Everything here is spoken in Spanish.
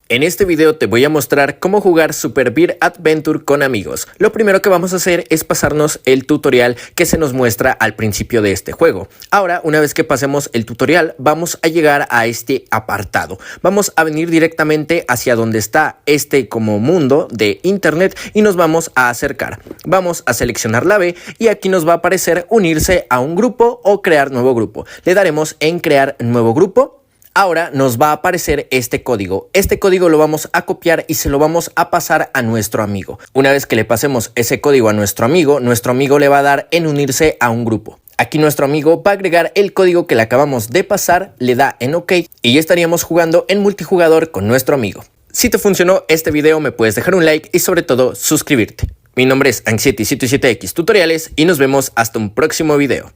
En este video te voy a mostrar cómo jugar Super Beer Adventure con amigos. Lo primero que vamos a hacer es pasarnos el tutorial que se nos muestra al principio de este juego. Ahora, una vez que pasemos el tutorial, vamos a llegar a este apartado. Vamos a venir directamente hacia donde está este como mundo de internet y nos vamos a acercar. Vamos a seleccionar la B y aquí nos va a aparecer unirse a un grupo o crear nuevo grupo. Le daremos en crear nuevo grupo. Ahora nos va a aparecer este código. Este código lo vamos a copiar y se lo vamos a pasar a nuestro amigo. Una vez que le pasemos ese código a nuestro amigo le va a dar en unirse a un grupo. Aquí nuestro amigo va a agregar el código que le acabamos de pasar, le da en OK y ya estaríamos jugando en multijugador con nuestro amigo. Si te funcionó este video me puedes dejar un like y sobre todo suscribirte. Mi nombre es Anxiety77X Tutoriales y nos vemos hasta un próximo video.